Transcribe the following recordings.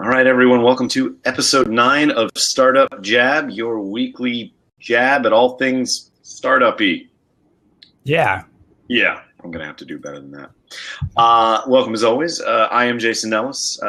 All right, everyone, welcome to episode 9 of Startup Jab, your weekly jab at all things startup-y. Yeah. Yeah, I'm going to have to do better than that. Welcome, as always. I am Jason Nellis,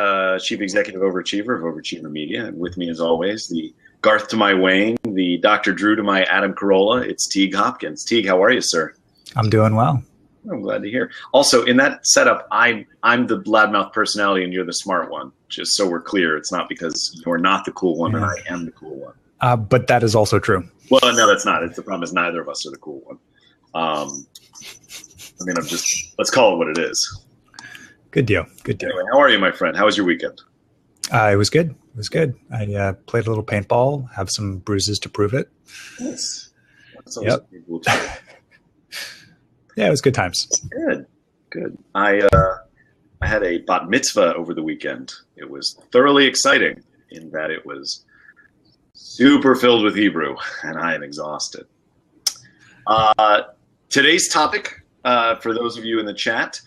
Chief Executive Overachiever of Overachiever Media, and with me, as always, the Garth to my Wayne, the Dr. Drew to my Adam Carolla, it's Teague Hopkins. Teague, how are you, sir? I'm doing well. I'm glad to hear. Also, in that setup, I'm the loudmouth personality and you're the smart one. Just so we're clear, it's not because you're not the cool one and I am the cool one. But that is also true. Well, no, that's not. The problem is neither of us are the cool one. Let's call it what it is. Good deal. Good deal. Anyway, how are you, my friend? How was your weekend? It was good. It was good. I played a little paintball, have some bruises to prove it. Nice. That's always cool too. Yeah, it was good times. Good. I had a bat mitzvah over the weekend. It was thoroughly exciting in that it was super filled with Hebrew, and I am exhausted. Today's topic, for those of you in the chat,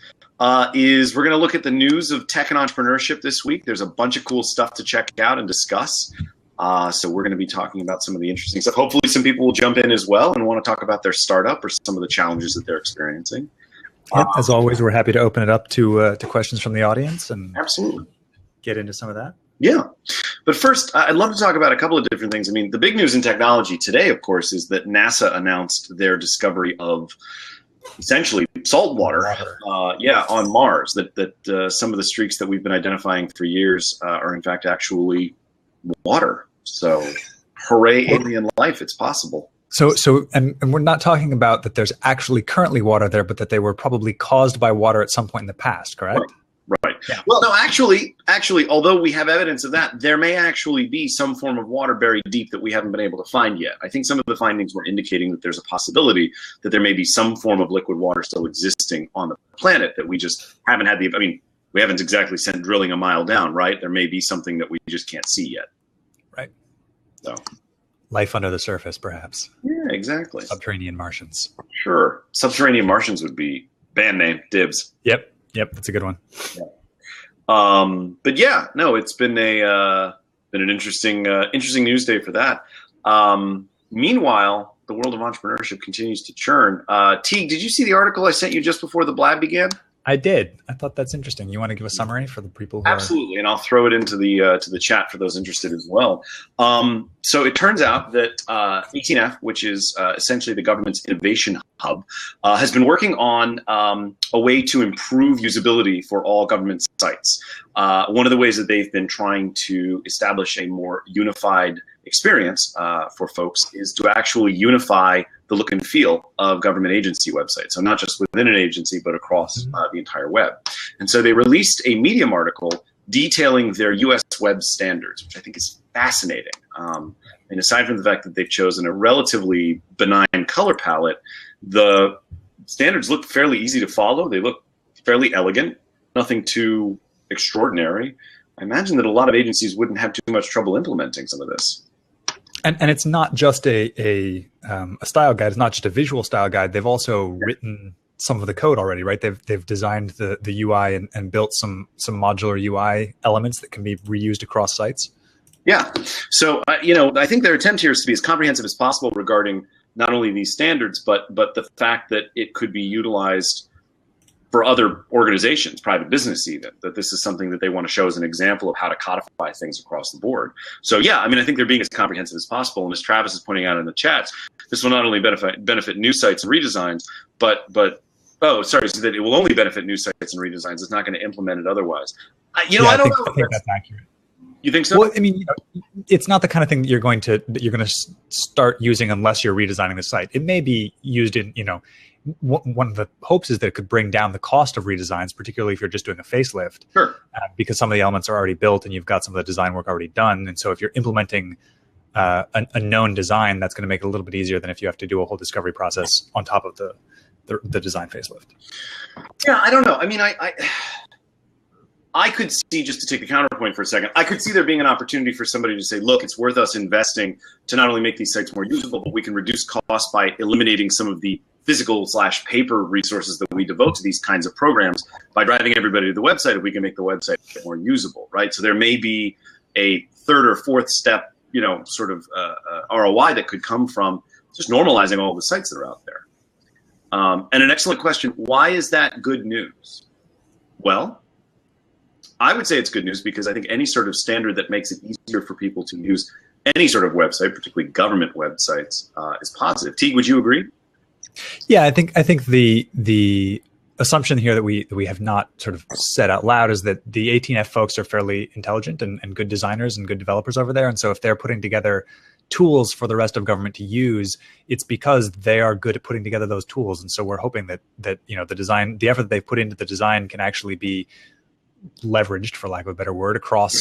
is we're going to look at the news of tech and entrepreneurship this week. There's a bunch of cool stuff to check out and discuss. So we're going to be talking about some of the interesting stuff. Hopefully some people will jump in as well and want to talk about their startup or some of the challenges that they're experiencing. Yep, as always, we're happy to open it up to questions from the audience and absolutely get into some of that. Yeah. But first, I'd love to talk about a couple of different things. I mean, the big news in technology today, of course, is that NASA announced their discovery of essentially salt water, on Mars, that some of the streaks that we've been identifying for years are in fact actually water. So hooray, alien life, it's possible. So and we're not talking about that there's actually currently water there, but that they were probably caused by water at some point in the past, correct? Right. Yeah. Well, no, actually, although we have evidence of that, there may actually be some form of water buried deep that we haven't been able to find yet. I think some of the findings were indicating that there's a possibility that there may be some form of liquid water still existing on the planet that we just haven't had we haven't exactly sent drilling a mile down, right? There may be something that we just can't see yet. Right. So life under the surface, perhaps. Yeah, exactly. Subterranean Martians. Sure. Subterranean Martians would be band name, dibs. Yep, that's a good one. Yeah. But yeah, no, it's been an interesting news day for that. Meanwhile, the world of entrepreneurship continues to churn. Teague, did you see the article I sent you just before the blab began? I did. I thought that's interesting. You want to give a summary for the people who Absolutely, and I'll throw it into the chat for those interested as well. So it turns out that 18F, which is essentially the government's innovation hub, has been working on a way to improve usability for all government sites. One of the ways that they've been trying to establish a more unified experience for folks is to actually unify the look and feel of government agency websites. So not just within an agency, but across the entire web. And so they released a Medium article detailing their US web standards, which I think is fascinating. And aside from the fact that they've chosen a relatively benign color palette, the standards look fairly easy to follow. They look fairly elegant, nothing too extraordinary. I imagine that a lot of agencies wouldn't have too much trouble implementing some of this. And it's not just a style guide. It's not just a visual style guide. They've also written some of the code already, right? They've designed the UI and built some modular UI elements that can be reused across sites. Yeah. So I think their attempt here is to be as comprehensive as possible regarding not only these standards, but the fact that it could be utilized for other organizations, private business even, that this is something that they want to show as an example of how to codify things across the board. So yeah, I think they're being as comprehensive as possible. And as Travis is pointing out in the chats, this will not only benefit new sites and redesigns, so that it will only benefit new sites and redesigns. It's not going to implement it otherwise. I don't know. I think that's accurate. You think so? Well, it's not the kind of thing that you're going to start using unless you're redesigning the site. It may be used in, one of the hopes is that it could bring down the cost of redesigns, particularly if you're just doing a facelift. Sure. Because some of the elements are already built and you've got some of the design work already done. And so if you're implementing a known design, that's going to make it a little bit easier than if you have to do a whole discovery process on top of the design facelift. Yeah, I don't know. I could see, just to take the counterpoint for a second, I could see there being an opportunity for somebody to say, look, it's worth us investing to not only make these sites more usable, but we can reduce costs by eliminating some of the physical/paper resources that we devote to these kinds of programs by driving everybody to the website if we can make the website more usable, right? So there may be a third or fourth step, sort of ROI that could come from just normalizing all the sites that are out there. And an excellent question, why is that good news? Well, I would say it's good news because I think any sort of standard that makes it easier for people to use any sort of website, particularly government websites, is positive. Teague, would you agree? Yeah, I think the assumption here that we have not sort of said out loud is that the 18F folks are fairly intelligent and good designers and good developers over there. And so if they're putting together tools for the rest of government to use, it's because they are good at putting together those tools. And so we're hoping that the effort that they've put into the design can actually be leveraged, for lack of a better word, across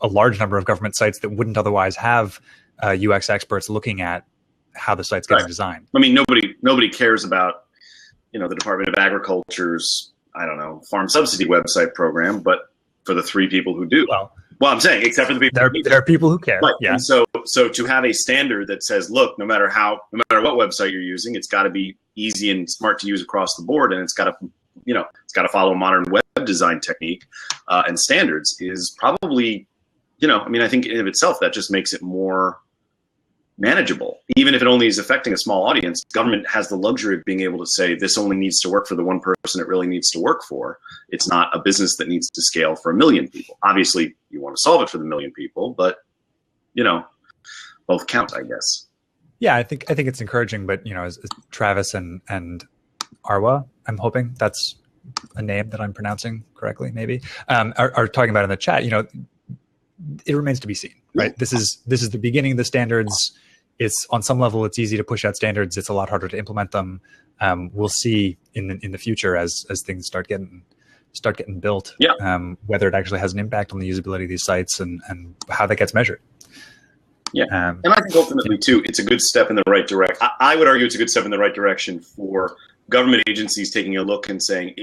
a large number of government sites that wouldn't otherwise have UX experts looking at how the site's getting designed. I mean, nobody cares about, the Department of Agriculture's, farm subsidy website program, but for the 3 people who do. Well, I'm saying, except for the people. There are people who care. Right. Yeah. And so to have a standard that says, look, no matter what website you're using, it's got to be easy and smart to use across the board, and it's got to follow modern web design technique and standards is probably, I think in of itself that just makes it more manageable. Even if it only is affecting a small audience, government has the luxury of being able to say this only needs to work for the one person it really needs to work for. It's not a business that needs to scale for 1 million people. Obviously, you want to solve it for the 1 million people, but both count, I guess. Yeah, I think it's encouraging, but as Travis and Arwa, I'm hoping that's a name that I'm pronouncing correctly, maybe, are talking about in the chat. It remains to be seen, right? This is the beginning of the standards. It's on some level, it's easy to push out standards. It's a lot harder to implement them. We'll see in the future as things start getting built, whether it actually has an impact on the usability of these sites and how that gets measured. Yeah, and I think ultimately too, it's a good step in the right direction. I would argue it's a good step in the right direction for government agencies taking a look and saying,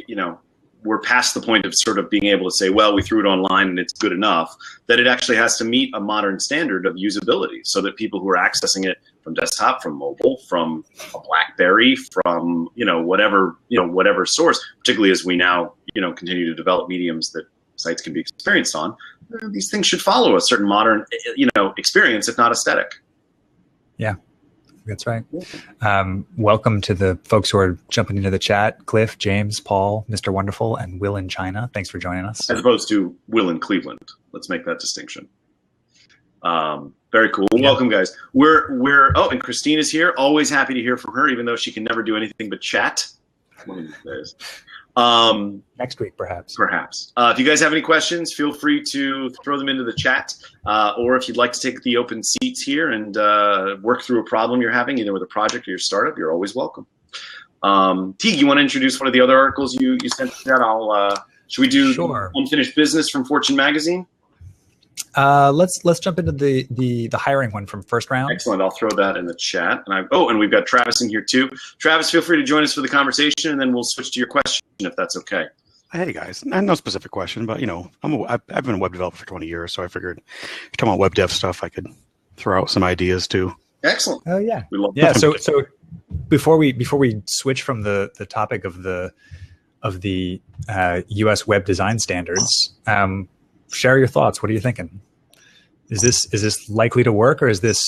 we're past the point of sort of being able to say, well, we threw it online and it's good enough, that it actually has to meet a modern standard of usability so that people who are accessing it from desktop, from mobile, from a BlackBerry, from, whatever source, particularly as we now, continue to develop mediums that sites can be experienced on, these things should follow a certain modern, experience, if not aesthetic. Yeah. That's right. Welcome to the folks who are jumping into the chat. Cliff, James, Paul, Mr. Wonderful, and Will in China. Thanks for joining us. As opposed to Will in Cleveland. Let's make that distinction. Very cool. Yeah. Welcome, guys. And Christine is here. Always happy to hear from her, even though she can never do anything but chat. One of these days. Next week, perhaps. If you guys have any questions, feel free to throw them into the chat, or if you'd like to take the open seats here and work through a problem you're having, either with a project or your startup, you're always welcome. Teague, you want to introduce one of the other articles you sent out? Should we do Unfinished Business from Fortune Magazine? Let's jump into the hiring one from First Round. Excellent. I'll throw that in the chat. And we've got Travis in here too. Travis, feel free to join us for the conversation, and then we'll switch to your question if that's okay. Hey guys, no specific question, but I've been a web developer for 20 years, so I figured if you're talking about web dev stuff, I could throw out some ideas too. Excellent. Oh yeah, we love that. So before we switch from the topic of the U.S. web design standards. Share your thoughts. What are you thinking? Is this likely to work, or is this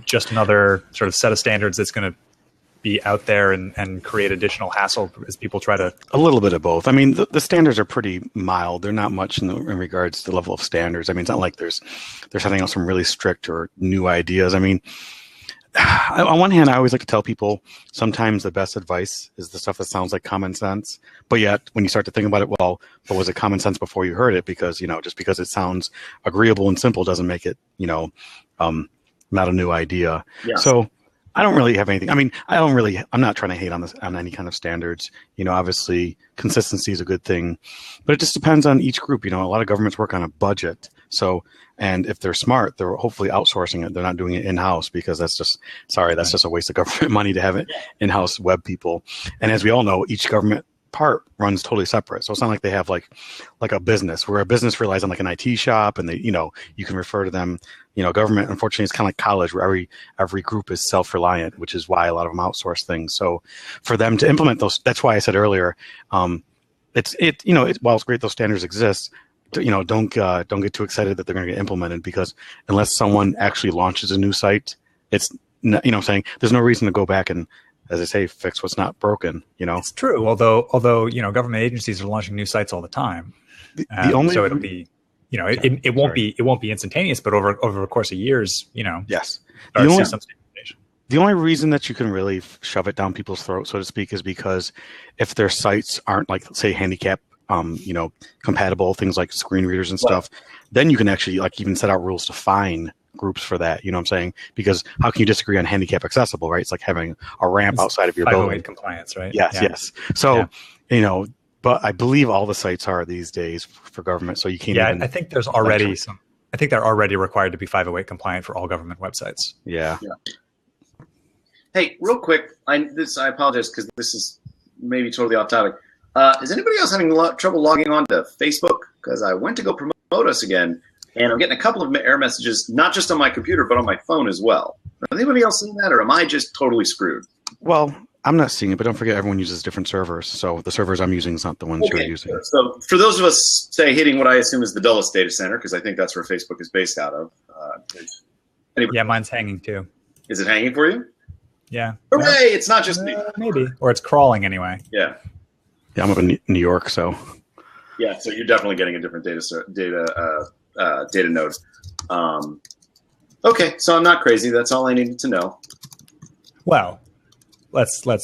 just another sort of set of standards that's going to be out there and create additional hassle as people try to? A little bit of both. I mean, the standards are pretty mild. They're not much in regards to the level of standards. I mean, it's not like they're setting out some really strict or new ideas. I mean, on one hand, I always like to tell people sometimes the best advice is the stuff that sounds like common sense. But yet, when you start to think about it, well, but was it common sense before you heard it? Because, just because it sounds agreeable and simple doesn't make it, not a new idea. Yeah. So I don't really have anything. I mean, I'm not trying to hate on any kind of standards. Obviously, consistency is a good thing. But it just depends on each group. A lot of governments work on a budget. So, and if they're smart, they're hopefully outsourcing it. They're not doing it in-house because that's just a waste of government money to have it in-house web people. And as we all know, each government part runs totally separate. So it's not like they have like a business, where a business relies on like an IT shop, and they, you know, you can refer to them. You know, government, unfortunately, is kind of like college, where every group is self-reliant, which is why a lot of them outsource things. So for them to implement those, that's why I said earlier, while it's great those standards exist, you know, don't get too excited that they're going to get implemented, because unless someone actually launches a new site, it's, you know what I'm saying, there's no reason to go back and, as I say, fix what's not broken, you know. It's true. Although, you know, government agencies are launching new sites all the time. The only, so it'll be, you know, it won't be instantaneous, but over the course of years, you know. Yes. The only reason that you can really shove it down people's throats, so to speak, is because if their sites aren't, like, say, handicap, you know, compatible, things like screen readers and stuff, then you can actually, like, even set out rules to fine groups for that, you know what I'm saying? Because how can you disagree on handicap accessible, right? It's like having a ramp outside of your building. Compliance, right? Yes. So, you know, but I believe all the sites are these days for government, so you can't even... I think there's already I think they're already required to be 508 compliant for all government websites. Yeah. Hey, real quick, I apologize because this is maybe totally off topic. Is anybody else having trouble logging on to Facebook? Because I went to go promote us again, and I'm getting a couple of error messages, not just on my computer, but on my phone as well. Has anybody else seen that, or am I just totally screwed? Well, I'm not seeing it, but don't forget everyone uses different servers. So the servers I'm using is not the ones you're using. So for those of us, say, hitting what I assume is the Dulles data center, because I think that's where Facebook is based out of. Anyway. Yeah, mine's hanging too. Is it hanging for you? Yeah. Hooray! It's not just me. Maybe. Or it's crawling anyway. Yeah. Yeah, I'm up in New York, so. Yeah, so you're definitely getting a different data node. Okay, so I'm not crazy. That's all I needed to know. Well, let's not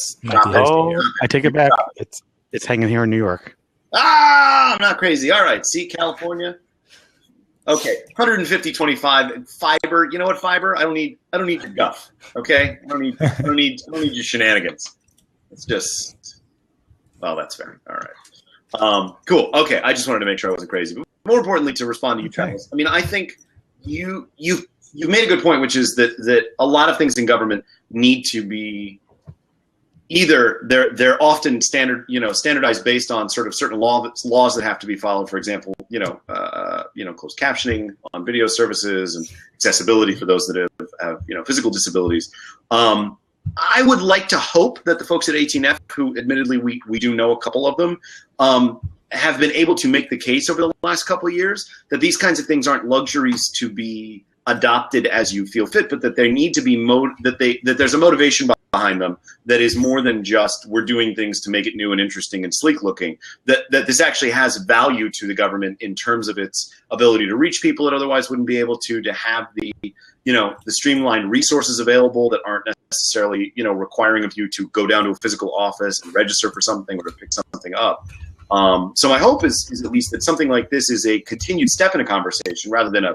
be hasty. I take it back. It's hanging here in New York. I'm not crazy. All right, see California. Okay, 150.25 fiber. You know what, fiber? I don't need your guff. Okay, I don't need your shenanigans. It's just, well, that's fair. All right, cool. Okay, I just wanted to make sure I wasn't crazy. But more importantly, to respond to you, Travis. I mean, I think you made a good point, which is that a lot of things in government need to be either they're often standardized based on sort of certain laws that have to be followed. For example, closed captioning on video services and accessibility for those that have physical disabilities. I would like to hope that the folks at 18F, who admittedly we do know a couple of them, have been able to make the case over the last couple of years that these kinds of things aren't luxuries to be adopted as you feel fit, but that they need to be that there's a motivation behind them that is more than just we're doing things to make it new and interesting and sleek looking. That this actually has value to the government in terms of its ability to reach people that otherwise wouldn't be able to have the streamlined resources available that aren't necessarily requiring of you to go down to a physical office and register for something or to pick something up. So my hope is at least that something like this is a continued step in a conversation rather than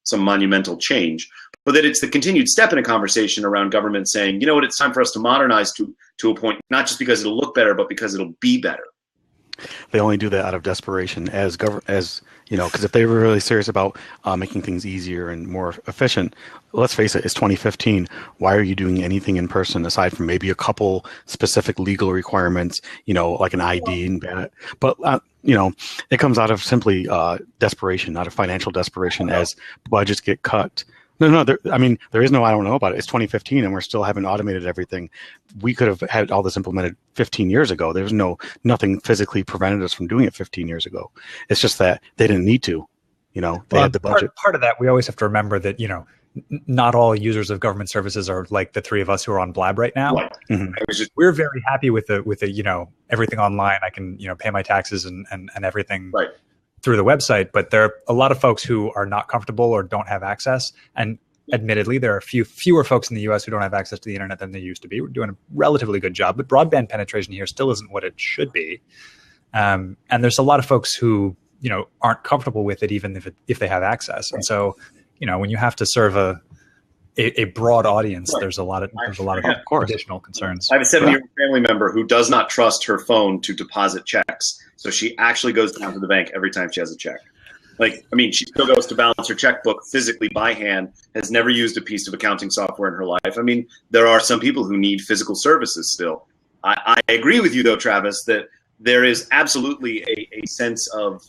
some monumental change, but that it's the continued step in a conversation around government saying, you know what, it's time for us to modernize to a point, not just because it'll look better, but because it'll be better. They only do that out of desperation, because if they were really serious about making things easier and more efficient, let's face it, it's 2015. Why are you doing anything in person aside from maybe a couple specific legal requirements, like an ID and that? But it comes out of simply desperation, out of financial desperation, as budgets get cut. No, there is no I don't know about it. It's 2015 and we're still haven't automated everything. We could have had all this implemented 15 years ago. There's nothing physically prevented us from doing it 15 years ago. It's just that they didn't need to, they had the budget. Part of that, we always have to remember that, not all users of government services are like the three of us who are on Blab right now. Right. Mm-hmm. We're very happy with the everything online. I can, pay my taxes and everything. Right. Through the website, but there are a lot of folks who are not comfortable or don't have access. And admittedly, there are fewer folks in the US who don't have access to the internet than they used to be. We're doing a relatively good job, but broadband penetration here still isn't what it should be. And there's a lot of folks who, aren't comfortable with it, even if they have access. And so, when you have to serve a broad audience, there's a lot of additional concerns. I have a 70-year-old family member who does not trust her phone to deposit checks. So she actually goes down to the bank every time she has a check. She still goes to balance her checkbook physically by hand, has never used a piece of accounting software in her life. There are some people who need physical services still. I agree with you, though, Travis, that there is absolutely a sense of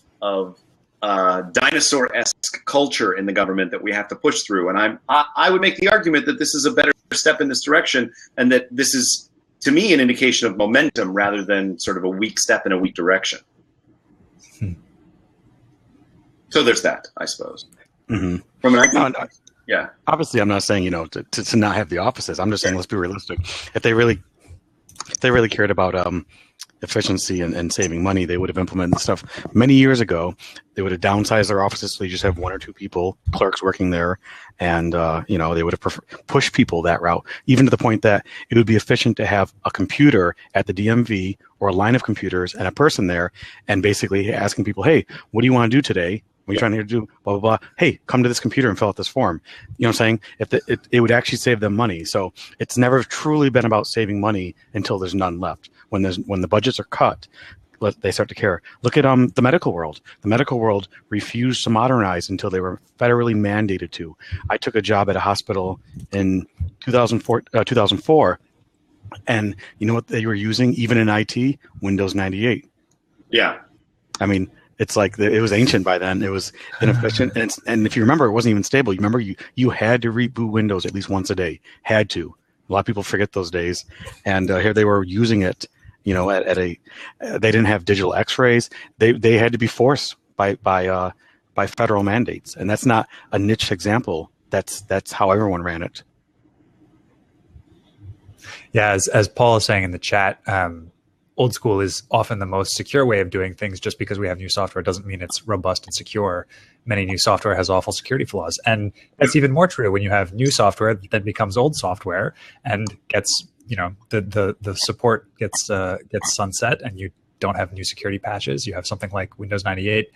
dinosaur-esque culture in the government that we have to push through. And I would make the argument that this is a better step in this direction, and that this is, to me, an indication of momentum rather than sort of a weak step in a weak direction. So there's that, I suppose. Mm-hmm. From an IT, yeah. Obviously, I'm not saying, to not have the offices. I'm just saying, let's be realistic. If they really cared about efficiency and saving money, they would have implemented this stuff many years ago. They would have downsized their offices so you just have 1 or 2 people, clerks working there, and they would have pushed people that route, even to the point that it would be efficient to have a computer at the DMV or a line of computers and a person there, and basically asking people, hey, what do you want to do today? What are you trying to do? Blah, blah, blah. Hey, come to this computer and fill out this form. You know what I'm saying? It would actually save them money. So it's never truly been about saving money until there's none left. When the budgets are cut, they start to care. Look at the medical world. The medical world refused to modernize until they were federally mandated to. I took a job at a hospital in 2004, and you know what they were using, even in IT? Windows 98. Yeah. I mean, it's like it was ancient by then. It was inefficient, and if you remember, it wasn't even stable. You remember you had to reboot Windows at least once a day. Had to. A lot of people forget those days, and here they were using it. They didn't have digital X-rays. They had to be forced by federal mandates, and that's not a niche example. That's how everyone ran it. Yeah, as Paul is saying in the chat, old school is often the most secure way of doing things. Just because we have new software doesn't mean it's robust and secure. Many new software has awful security flaws. And that's even more true when you have new software that becomes old software and gets, the support gets sunset, and you don't have new security patches. You have something like Windows 98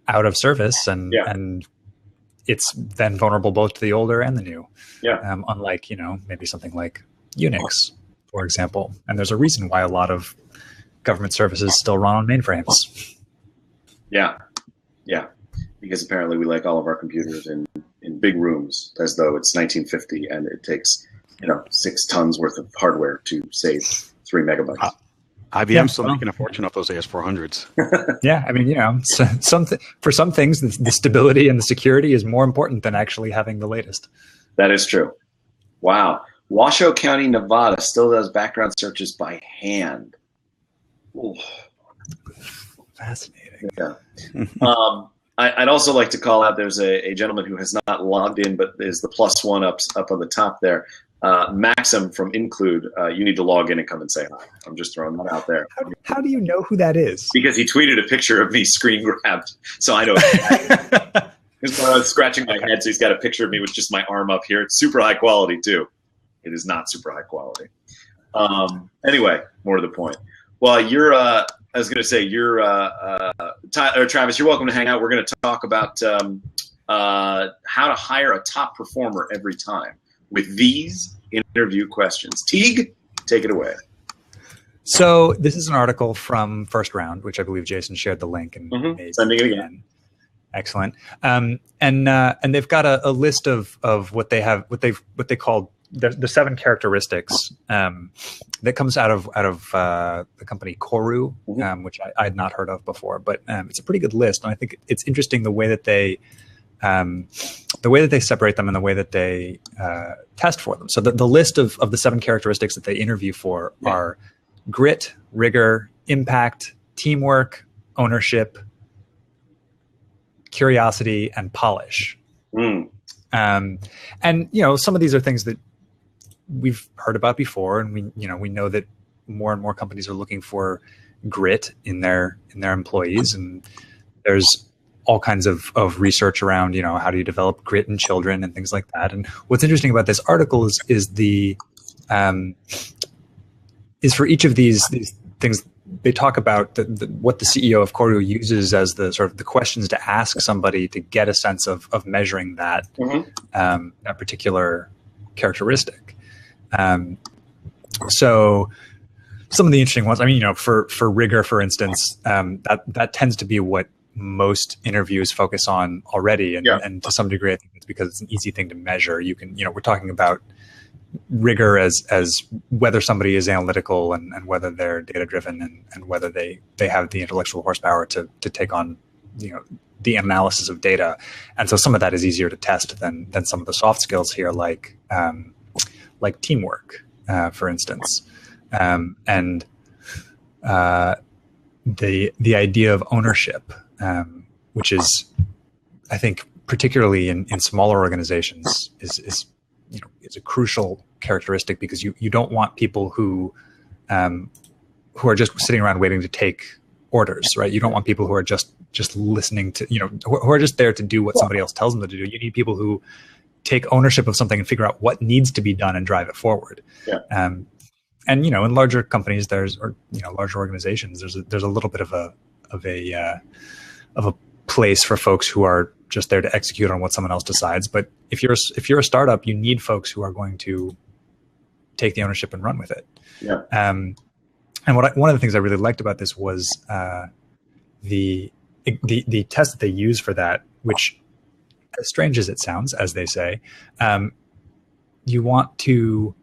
out of service, and it's then vulnerable both to the older and the new. Yeah. Unlike, maybe something like Unix, for example. And there's a reason why a lot of government services still run on mainframes. Yeah. Yeah. Because apparently we like all of our computers in big rooms as though it's 1950 and it takes, 6 tons worth of hardware to save 3 megabytes. IBM's still making a fortune off those AS400s. Yeah. I mean, for some things, the stability and the security is more important than actually having the latest. That is true. Wow. Washoe County, Nevada still does background searches by hand. Ooh. Fascinating. Yeah. I'd also like to call out, there's a gentleman who has not logged in, but is the +1 up on the top there. Maxim from Include, you need to log in and come and say hi. I'm just throwing that out there. How do you know who that is? Because he tweeted a picture of me screen grabbed, so I know. Because when I was scratching my head, so he's got a picture of me with just my arm up here. It's super high quality too. It is not super high quality. Anyway, more to the point. Well, I was going to say, Travis, you're welcome to hang out. We're going to talk about how to hire a top performer every time with these interview questions. Teague, take it away. So this is an article from First Round, which I believe Jason shared the link and sending it again. Excellent. And they've got a list of what they have, what they call the 7 characteristics that comes out of the company Koru, which I had not heard of before, but it's a pretty good list, and I think it's interesting the way that they separate them and the way that they test for them. So the list of the 7 characteristics that they interview for are grit, rigor, impact, teamwork, ownership, curiosity, and polish. And some of these are things that we've heard about before, and we know that more and more companies are looking for grit in their employees, and there's all kinds of research around how do you develop grit in children and things like that. And what's interesting about this article is for each of these things they talk about what the CEO of Koru uses as the sort of the questions to ask somebody to get a sense of measuring that that particular characteristic. So some of the interesting ones, I mean, for rigor, for instance, that tends to be what most interviews focus on already. And to some degree, I think it's because it's an easy thing to measure. You can, we're talking about rigor as whether somebody is analytical and whether they're data driven and whether they have the intellectual horsepower to take on, the analysis of data. And so some of that is easier to test than some of the soft skills here, like teamwork, for instance. And the idea of ownership, which is, I think, particularly in smaller organizations, is a crucial characteristic, because you don't want people who are just sitting around waiting to take orders, right? You don't want people who are just listening to, who are just there to do what somebody else tells them to do. You need people who take ownership of something and figure out what needs to be done and drive it forward. Yeah. And in larger companies, larger organizations, there's a little bit of a place for folks who are just there to execute on what someone else decides. But if you're a startup, you need folks who are going to take the ownership and run with it. Yeah. And one of the things I really liked about this was the test that they use for that, which, as strange as it sounds, as they say, you want to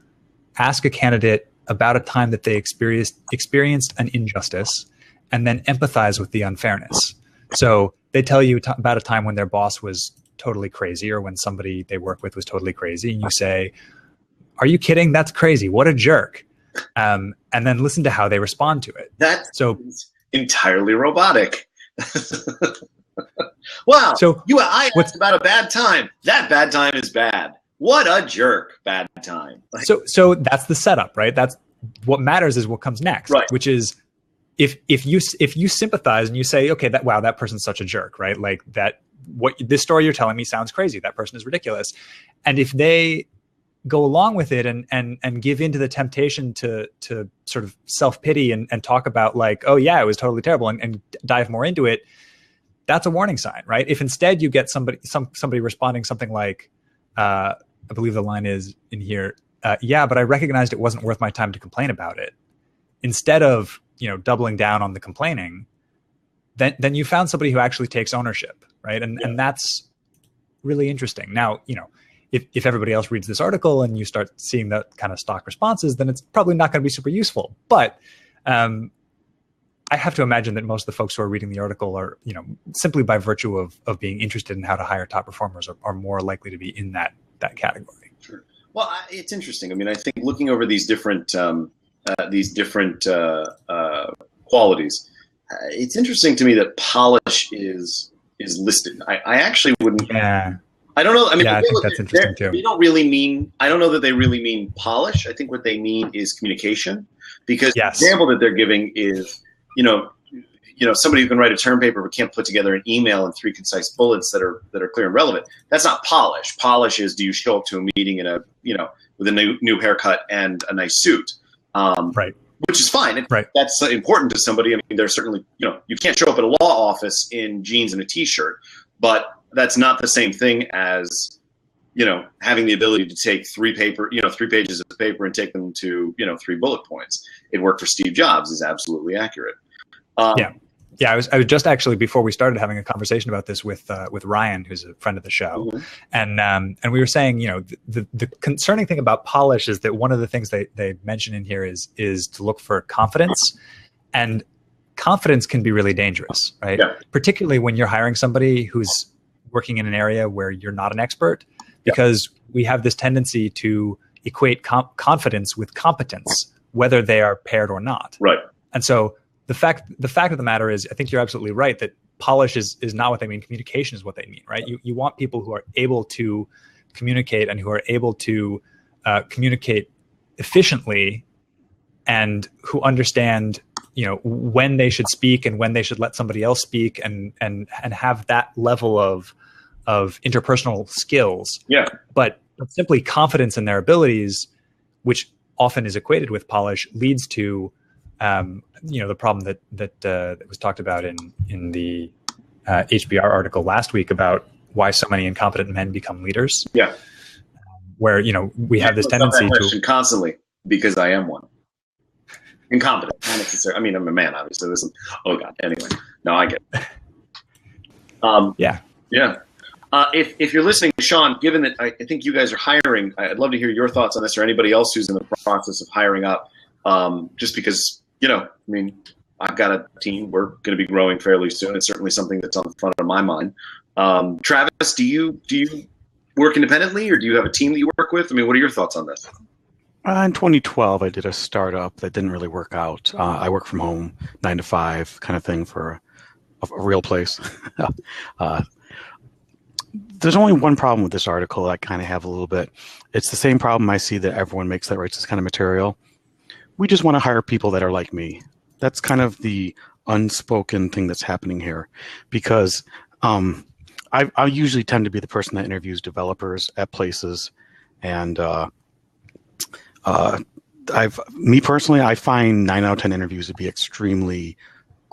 ask a candidate about a time that they experienced an injustice, and then empathize with the unfairness. So they tell you about a time when their boss was totally crazy, or when somebody they work with was totally crazy, and you say, "Are you kidding? That's crazy. What a jerk." And then listen to how they respond to it. That's entirely robotic. Wow. So I asked about a bad time. That bad time is bad. What a jerk. Bad time. So that's the setup, right? That's what matters, is what comes next, right? Which is if you sympathize and you say, okay, that person's such a jerk, right? Like this story you're telling me sounds crazy. That person is ridiculous. And if they go along with it and give into the temptation to sort of self-pity and talk about, like, oh yeah, it was totally terrible, and dive more into it, that's a warning sign, right? If instead you get somebody responding something like, I believe the line is in here, yeah, but I recognized it wasn't worth my time to complain about it, instead of doubling down on the complaining, then you found somebody who actually takes ownership, right? And that's really interesting. Now, if everybody else reads this article and you start seeing that kind of stock responses, then it's probably not going to be super useful. But I have to imagine that most of the folks who are reading the article are, simply by virtue of being interested in how to hire top performers, are more likely to be in that category. Sure. Well, it's interesting. I mean, I think looking over these different qualities, it's interesting to me that polish is listed. I actually wouldn't. Yeah. I don't know. I mean, yeah, I think that's interesting too. They don't really mean. I don't know that they really mean polish. I think what they mean is communication, because the example that they're giving is, somebody who can write a term paper but can't put together an email in 3 concise bullets that are clear and relevant. That's not polish. Polish is, do you show up to a meeting with a new haircut and a nice suit, right? Which is fine. Right. That's important to somebody. I mean, there's certainly, you can't show up at a law office in jeans and a t-shirt, but that's not the same thing as, having the ability to take 3 pages of paper and take them to, 3 bullet points. It worked for Steve Jobs is absolutely accurate. Yeah. I was just actually, before we started, having a conversation about this with Ryan, who's a friend of the show. Mm-hmm. And we were saying, the concerning thing about polish is that one of the things they mention in here is to look for confidence, and confidence can be really dangerous, right? Yeah. Particularly when you're hiring somebody who's working in an area where you're not an expert, because we have this tendency to equate confidence with competence, whether they are paired or not. Right. And so the fact of the matter is, I think you're absolutely right that polish is not what they mean. Communication is what they mean, right? You want people who are able to communicate and who are able to communicate efficiently, and who understand, when they should speak and when they should let somebody else speak, and have that level of interpersonal skills. Yeah. But simply confidence in their abilities, which often is equated with polish, leads to the problem that was talked about in the HBR article last week about why so many incompetent men become leaders. Yeah. Where, we have this tendency to constantly, because I am one. Incompetent, not necessarily. I mean, I'm a man, obviously. Oh God. Anyway, no, I get it. Yeah. Yeah. If you're listening, Sean, given that I think you guys are hiring, I'd love to hear your thoughts on this, or anybody else who's in the process of hiring up. Just because, I mean, I've got a team. We're going to be growing fairly soon. It's certainly something that's on the front of my mind. Travis, do you work independently, or do you have a team that you work with? I mean, what are your thoughts on this? In 2012, I did a startup that didn't really work out. I work from home, 9 to 5 kind of thing for a real place. There's only one problem with this article I kind of have a little bit. It's the same problem I see that everyone makes that writes this kind of material. We just want to hire people that are like me. That's kind of the unspoken thing that's happening here, because I usually tend to be the person that interviews developers at places, and me personally, I find 9 out of 10 interviews to be extremely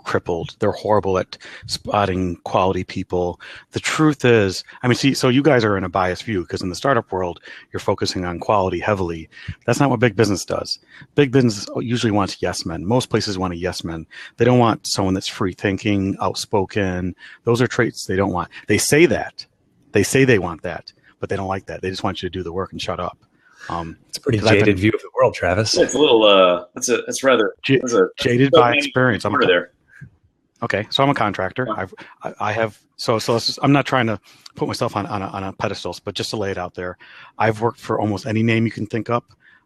crippled. They're horrible at spotting quality people. The truth is, I mean, see, so you guys are in a biased view because in the startup world, you're focusing on quality heavily. That's not what big business does. Big business usually wants yes men. Most places want a yes man. They don't want someone that's free thinking, outspoken. Those are traits they don't want. They say that. They say they want that, but they don't like that. They just want you to do the work and shut up. It's a pretty jaded view of the world, Travis. It's a little, it's rather jaded by experience. I'm there. Okay, so I'm a contractor. I have so let's just, I'm not trying to put myself on a pedestal, but just to lay it out there, I've worked for almost any name you can think up.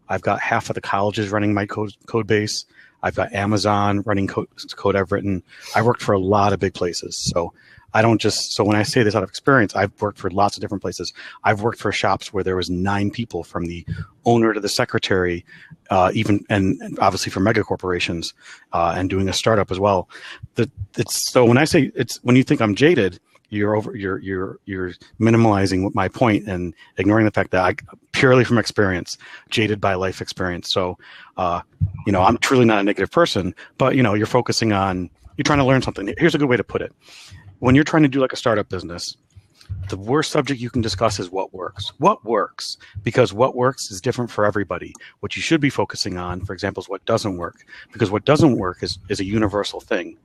I've got half of the colleges running my code base. I've got Amazon running code I've written. I worked for a lot of big places, so I don't just, so when I say this out of experience, I've worked for lots of different places. I've worked for shops where there was 9 people, from the owner to the secretary, and obviously for mega corporations, and doing a startup as well. So when I say when you think I'm jaded, you're minimalizing my point and ignoring the fact that I purely from experience, jaded by life experience. So, I'm truly not a negative person, but you're focusing on, you're trying to learn something. Here's a good way to put it. When you're trying to do like a startup business, the worst subject you can discuss is what works. What works? Because what works is different for everybody. What you should be focusing on, for example, is what doesn't work. Because what doesn't work is a universal thing.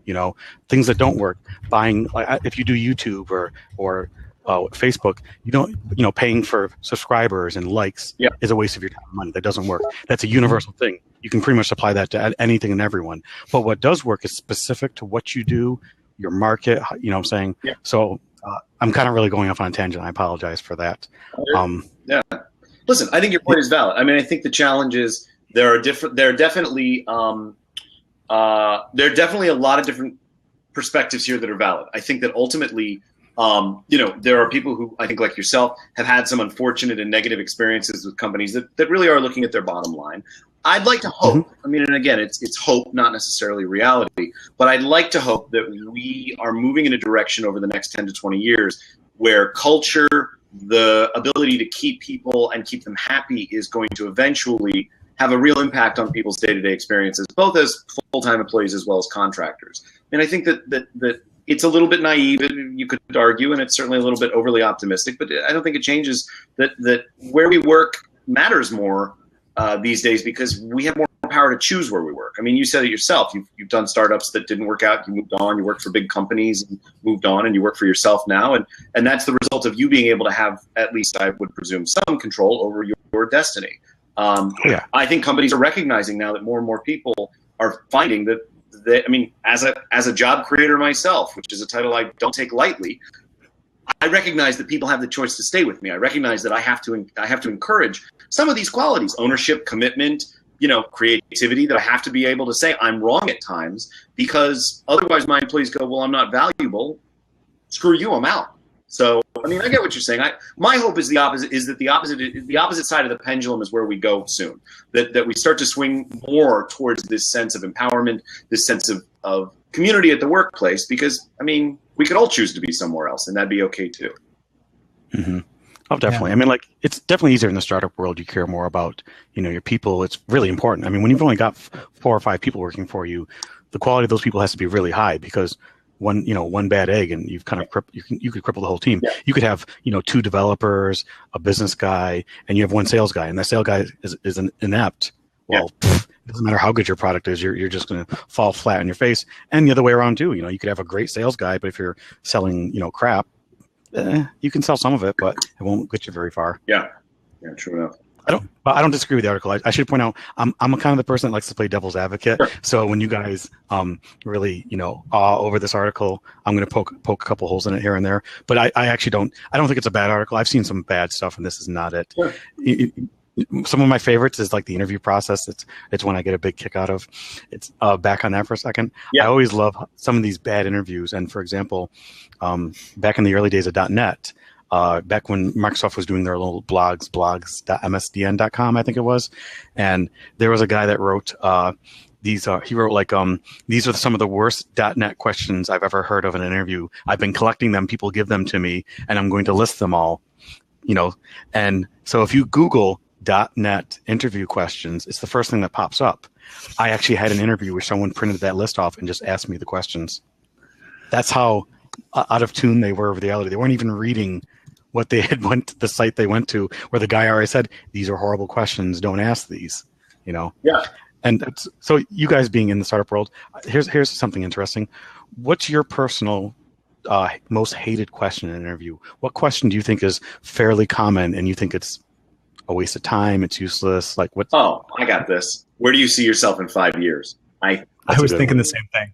Things that don't work. Buying, if you do YouTube or Facebook, paying for subscribers and likes is a waste of your time and money. That doesn't work. That's a universal thing. You can pretty much apply that to anything and everyone. But what does work is specific to what you do, your market, what I'm saying? Yeah. So I'm kind of really going off on a tangent. I apologize for that. Yeah. Listen, I think your point is valid. I mean, I think the challenge is there are definitely a lot of different perspectives here that are valid. I think that ultimately, there are people who I think, like yourself, have had some unfortunate and negative experiences with companies that really are looking at their bottom line. I'd like to hope, I mean, and again, it's hope, not necessarily reality, but I'd like to hope that we are moving in a direction over the next 10 to 20 years where culture, the ability to keep people and keep them happy, is going to eventually have a real impact on people's day-to-day experiences, both as full-time employees as well as contractors. And I think that it's a little bit naive, you could argue, and it's certainly a little bit overly optimistic, but I don't think it changes that where we work matters more these days, because we have more power to choose where we work. I mean, you said it yourself. You've done startups that didn't work out. You moved on. You worked for big companies and moved on, and you work for yourself now. And that's the result of you being able to have, at least I would presume, some control over your destiny. I think companies are recognizing now that more and more people are finding that as a job creator myself, which is a title I don't take lightly, I recognize that people have the choice to stay with me. I recognize that I have to encourage some of these qualities: ownership, commitment, creativity, that I have to be able to say I'm wrong at times, because otherwise my employees go, well, I'm not valuable. Screw you, I'm out. So, I mean, I get what you're saying. My hope is the opposite, is that the opposite side of the pendulum is where we go soon. That we start to swing more towards this sense of empowerment, this sense of community at the workplace, because, I mean, we could all choose to be somewhere else, and that'd be okay too. Mm-hmm. Oh, definitely. Yeah. I mean, it's definitely easier in the startup world. You care more about, your people. It's really important. I mean, when you've only got 4 or 5 people working for you, the quality of those people has to be really high, because one bad egg and you've kind of you could cripple the whole team. Yeah. You could have 2 developers, a business guy, and you have 1 sales guy, and that sales guy is inept. Well, it doesn't matter how good your product is, you're just going to fall flat on your face. And the other way around too. You could have a great sales guy, but if you're selling crap, You can sell some of it, but it won't get you very far. Yeah, true enough. I don't disagree with the article. I should point out I'm a kind of the person that likes to play devil's advocate. Sure. So when you guys really awe over this article, I'm going to poke a couple holes in it here and there. But I actually don't think it's a bad article. I've seen some bad stuff, and this is not it. Sure. Some of my favorites is like the interview process. It's one I get a big kick out of. It's back on that for a second. Yeah. I always love some of these bad interviews. And for example, back in the early days of .NET, back when Microsoft was doing their little blogs.msdn.com, I think it was, and there was a guy that wrote he wrote like these are some of the worst .NET questions I've ever heard of in an interview. I've been collecting them. People give them to me, and I'm going to list them all. And so if you Google .NET interview questions, it's the first thing that pops up. I actually had an interview where someone printed that list off and just asked me the questions. That's how out of tune they were with reality. They weren't even reading what they had the site they went to, where the guy already said, these are horrible questions, don't ask these, Yeah. And so you guys being in the startup world, here's something interesting. What's your personal most hated question in an interview? What question do you think is fairly common and you think it's a waste of time, it's useless? Like what? Oh, I got this. Where do you see yourself in 5 years? I was thinking the same thing.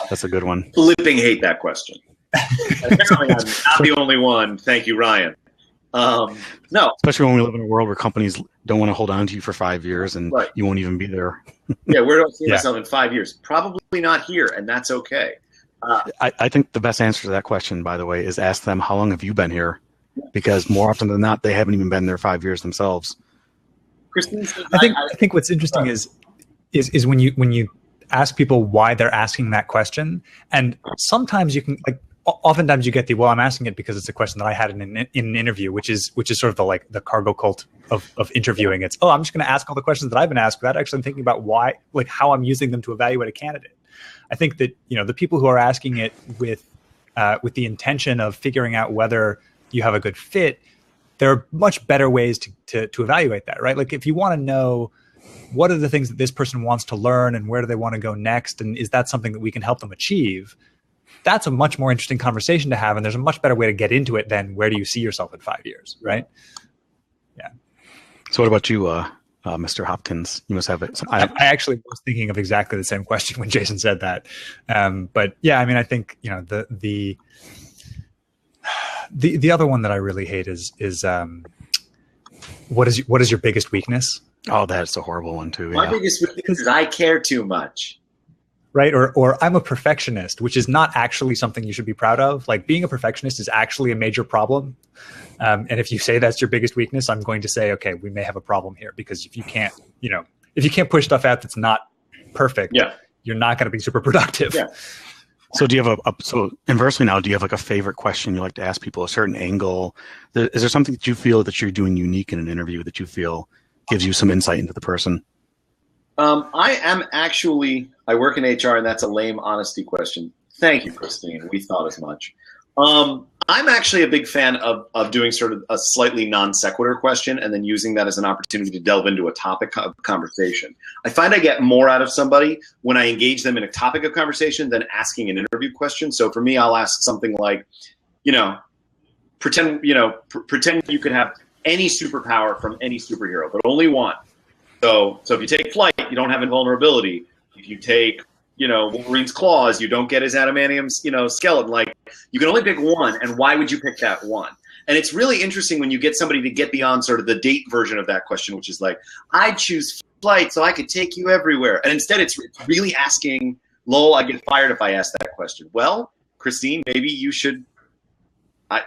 That's a good one. Flipping hate that question. Apparently, I'm not the only one. Thank you, Ryan. No, especially when we live in a world where companies don't want to hold on to you for 5 years, and right. You won't even be there. Yeah, where do I see myself in 5 years? Probably not here, and that's okay. I think the best answer to that question, by the way, is ask them, how long have you been here? Because more often than not, they haven't even been there 5 years themselves. Christine, I think what's interesting is when you ask people why they're asking that question, and sometimes you can oftentimes you get I'm asking it because it's a question that I had in an interview, which is sort of the cargo cult of interviewing. It's I'm just going to ask all the questions that I've been asked without actually thinking about why, how I'm using them to evaluate a candidate. I think that the people who are asking it with the intention of figuring out whether you have a good fit, there are much better ways to evaluate that, right? Like if you want to know what are the things that this person wants to learn and where do they want to go next, and is that something that we can help them achieve, that's a much more interesting conversation to have, and there's a much better way to get into it than where do you see yourself in 5 years, right? Yeah. So what about you, Mr. Hopkins? You must have it. I actually was thinking of exactly the same question when Jason said that. But yeah, I mean, I think the other one that I really hate is what is your biggest weakness? Oh, that's a horrible one too. My biggest weakness is I care too much. Right? Or I'm a perfectionist, which is not actually something you should be proud of. Like being a perfectionist is actually a major problem. And if you say that's your biggest weakness, I'm going to say, okay, we may have a problem here, because if you can't push stuff out that's not perfect, you're not going to be super productive. Yeah. So do you have so inversely now, do you have like a favorite question you like to ask people, a certain angle? Is there something that you feel that you're doing unique in an interview that you feel gives you some insight into the person? I work in HR, and that's a lame honesty question. Thank you, Christine. We thought as much. I'm actually a big fan of doing sort of a slightly non sequitur question and then using that as an opportunity to delve into a topic of conversation. I find I get more out of somebody when I engage them in a topic of conversation than asking an interview question. So for me, I'll ask something like, pretend you could have any superpower from any superhero, but only one. So if you take flight, you don't have invulnerability. If you take, Wolverine's claws, you don't get his adamantium, skeleton. Like, you can only pick one, and why would you pick that one? And it's really interesting when you get somebody to get beyond sort of the date version of that question, which is like, I'd choose flight so I could take you everywhere. And instead it's really asking, lol, I'd get fired if I asked that question. Well, Christine, maybe you should, I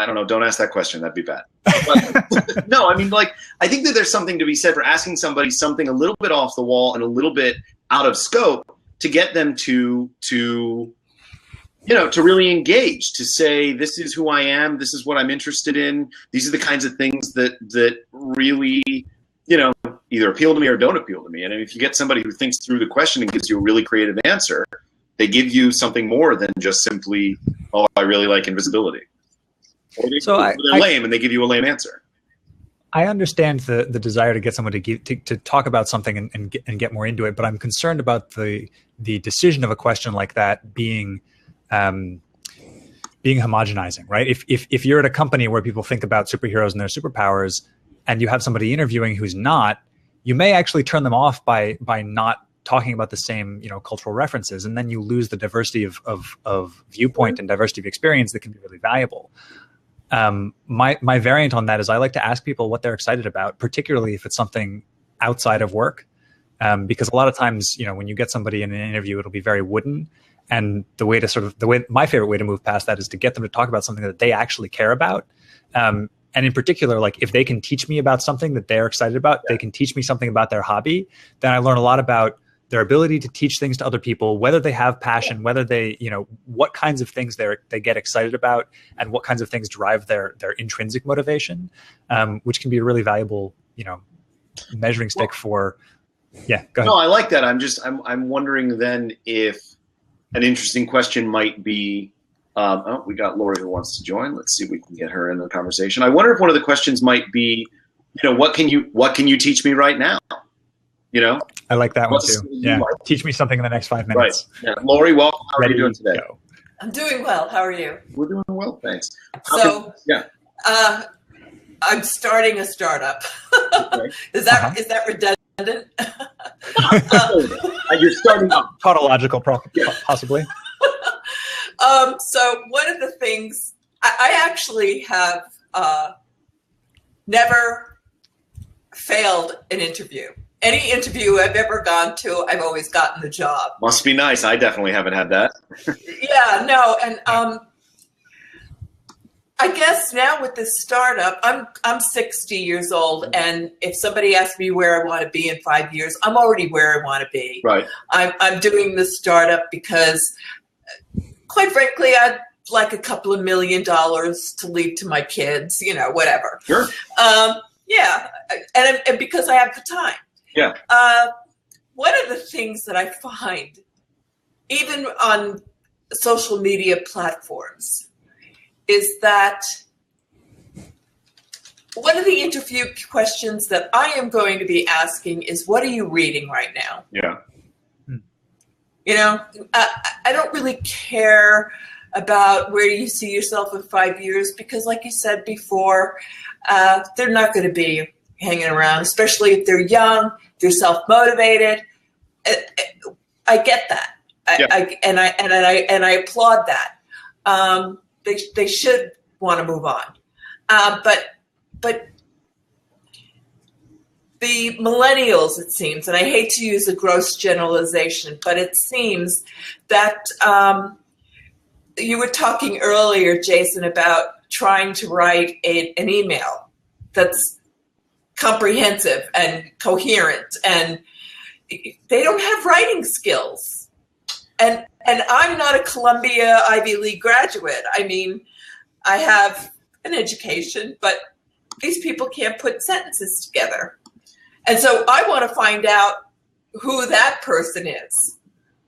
don't know, don't ask that question. That'd be bad. But, no, I mean, I think that there's something to be said for asking somebody something a little bit off the wall and a little bit out of scope to get them to really engage, to say, this is who I am, this is what I'm interested in, these are the kinds of things that really, either appeal to me or don't appeal to me. And if you get somebody who thinks through the question and gives you a really creative answer, they give you something more than just simply, oh, I really like invisibility. Or they're lame and they give you a lame answer. I understand the desire to get someone to talk about something and get more into it, but I'm concerned about the decision of a question like that being being homogenizing, right? If you're at a company where people think about superheroes and their superpowers, and you have somebody interviewing who's not, you may actually turn them off by not talking about the same, cultural references, and then you lose the diversity of viewpoint and diversity of experience that can be really valuable. My variant on that is I like to ask people what they're excited about, particularly if it's something outside of work, because a lot of times, when you get somebody in an interview, it'll be very wooden. And my favorite way to move past that is to get them to talk about something that they actually care about. And in particular, like if they can teach me about something that they're excited about, they can teach me something about their hobby, then I learn a lot about their ability to teach things to other people, whether they have passion, whether they, what kinds of things they get excited about, and what kinds of things drive their intrinsic motivation, which can be a really valuable, measuring stick for. Yeah, go ahead. No, I like that. I'm wondering then if an interesting question might be, we got Lori who wants to join. Let's see if we can get her in the conversation. I wonder if one of the questions might be, what can you teach me right now? I like that one too. Yeah. Teach me something in the next 5 minutes. Right. Yeah. Lori, welcome. How are you doing today? Go. I'm doing well. How are you? We're doing well, thanks. I'm starting a startup. Okay. Is that redundant? You're starting up. Tautological, possibly. So one of the things I actually have never failed an interview. Any interview I've ever gone to, I've always gotten the job. Must be nice. I definitely haven't had that. Yeah, no, and I guess now with this startup, I'm 60 years old, and if somebody asks me where I want to be in 5 years, I'm already where I want to be. Right. I'm doing this startup because, quite frankly, I'd like a couple of $1 million to leave to my kids, whatever. Sure. Yeah, and because I have the time. Yeah. One of the things that I find, even on social media platforms, is that one of the interview questions that I am going to be asking is, what are you reading right now? Yeah. I don't really care about where you see yourself in 5 years, because like you said before, they're not going to be hanging around, especially if they're young, they're self-motivated. I get that. I applaud that. They should want to move on. But the millennials, it seems, and I hate to use a gross generalization, but it seems that you were talking earlier, Jason, about trying to write an email that's comprehensive and coherent, and they don't have writing skills. And I'm not a Columbia Ivy League graduate. I mean, I have an education, but these people can't put sentences together. And so I want to find out who that person is.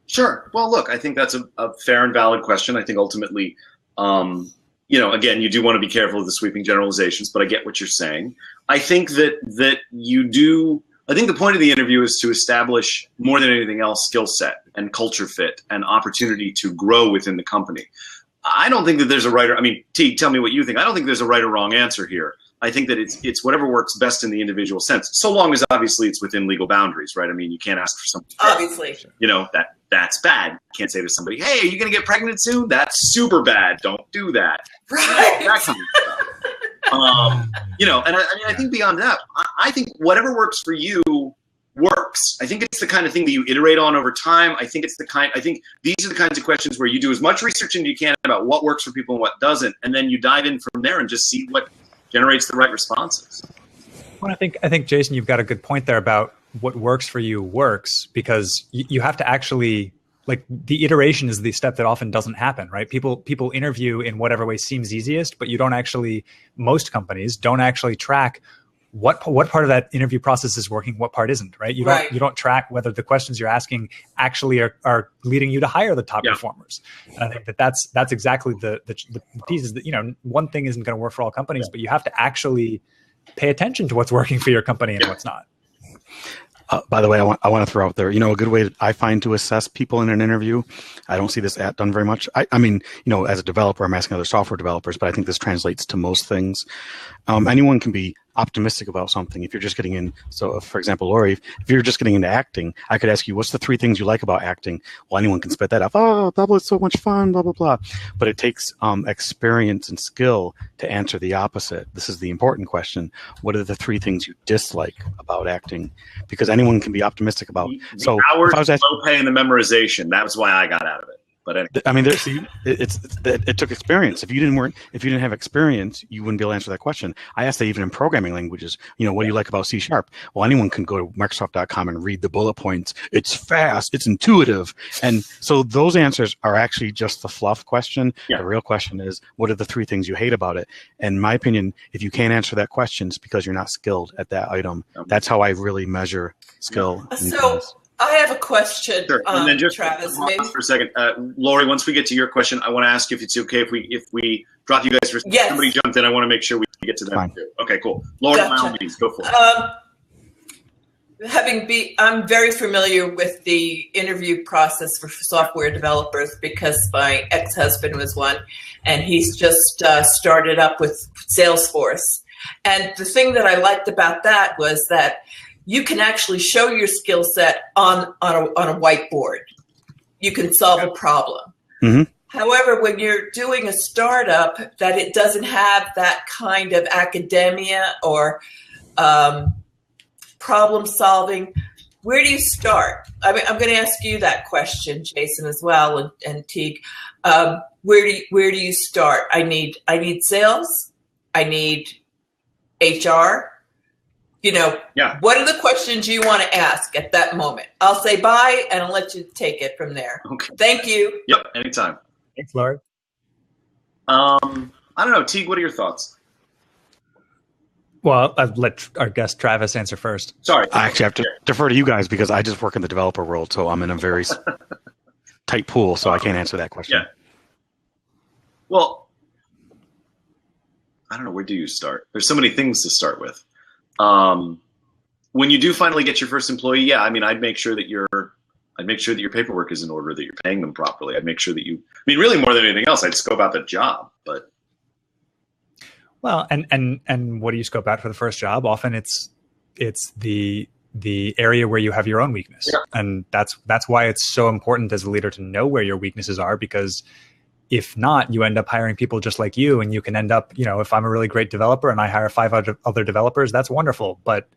Sure. Well, look, I think that's a fair and valid question. I think ultimately, again, you do want to be careful of the sweeping generalizations, but I get what you're saying. I think that you do. I think the point of the interview is to establish, more than anything else, skill set and culture fit and opportunity to grow within the company. I don't think that there's a right or, Teague, tell me what you think. I don't think there's a right or wrong answer here. I think that it's whatever works best in the individual sense, so long as obviously it's within legal boundaries, right? You can't ask for something. Obviously. That's bad. You can't say to somebody, hey, are you going to get pregnant soon? That's super bad. Don't do that. Right. That kind of stuff. I think beyond that, I think whatever works for you works. I think it's the kind of thing that you iterate on over time. I think these are the kinds of questions where you do as much research as you can about what works for people and what doesn't, and then you dive in from there and just see what generates the right responses. Well, I think Jason, you've got a good point there about what works for you works, because you have to actually, like, the iteration is the step that often doesn't happen, right? People interview in whatever way seems easiest, but most companies don't actually track what part of that interview process is working, what part isn't, right? You don't track whether the questions you're asking actually are leading you to hire the top performers. And I think that's exactly the pieces that, one thing isn't going to work for all companies, but you have to actually pay attention to what's working for your company and what's not. By the way, I want to throw out there, a good way I find to assess people in an interview. I don't see this done very much. I mean, as a developer, I'm asking other software developers, but I think this translates to most things. Anyone can be optimistic about something if you're just getting in. So, for example, Lori, if you're just getting into acting, I could ask you, what's the 3 things you like about acting? Well, anyone can spit that up. Oh, blah, blah, it's so much fun, blah, blah, blah. But it takes experience and skill to answer the opposite. This is the important question. What are the 3 things you dislike about acting? Because anyone can be optimistic about. The hours, low pay, and the memorization. That was why I got out of it. But anyway. I mean, it took experience. If you didn't have experience, you wouldn't be able to answer that question. I asked that even in programming languages. What do you like about C#? Well, anyone can go to Microsoft.com and read the bullet points. It's fast. It's intuitive. And so those answers are actually just the fluff question. Yeah. The real question is, what are the 3 things you hate about it? And in my opinion, if you can't answer that question, it's because you're not skilled at that item. That's how I really measure skill. So I have a question, sure. And then just Travis. For a second, Lori. Once we get to your question, I want to ask you if it's okay if we drop you guys for yes. Somebody jumped in. I want to make sure we get to them Fine. too. Okay, cool. Lori, by all means, go for it. I'm very familiar with the interview process for software developers because my ex-husband was one, and he's just started up with Salesforce. And the thing that I liked about that was that you can actually show your skill set on a whiteboard. You can solve a problem. Mm-hmm. However, when you're doing a startup that it doesn't have that kind of academia or problem solving, where do you start? I mean, I'm going to ask you that question, Jason, as well, and Teague. Where do you start? I need sales. I need HR. What are the questions you want to ask at that moment? I'll say bye, and I'll let you take it from there. Okay. Thank you. Yep, anytime. Thanks, Lori. I don't know, Teague, what are your thoughts? Well, I'll let our guest Travis answer first. Sorry. I actually have to defer to you guys because I just work in the developer world, so I'm in a very tight pool, so I can't answer that question. Yeah. Well, I don't know, where do you start? There's so many things to start with. When you do finally get your first employee, yeah, I mean, I'd make sure that your paperwork is in order, that you're paying them properly. I'd make sure that really more than anything else, I'd scope out the job, but. Well, and what do you scope out for the first job? Often it's the area where you have your own weakness. Yeah. And that's why it's so important as a leader to know where your weaknesses are, because if not, you end up hiring people just like you, and you can end up, if I'm a really great developer and I hire 5 other developers, that's wonderful. But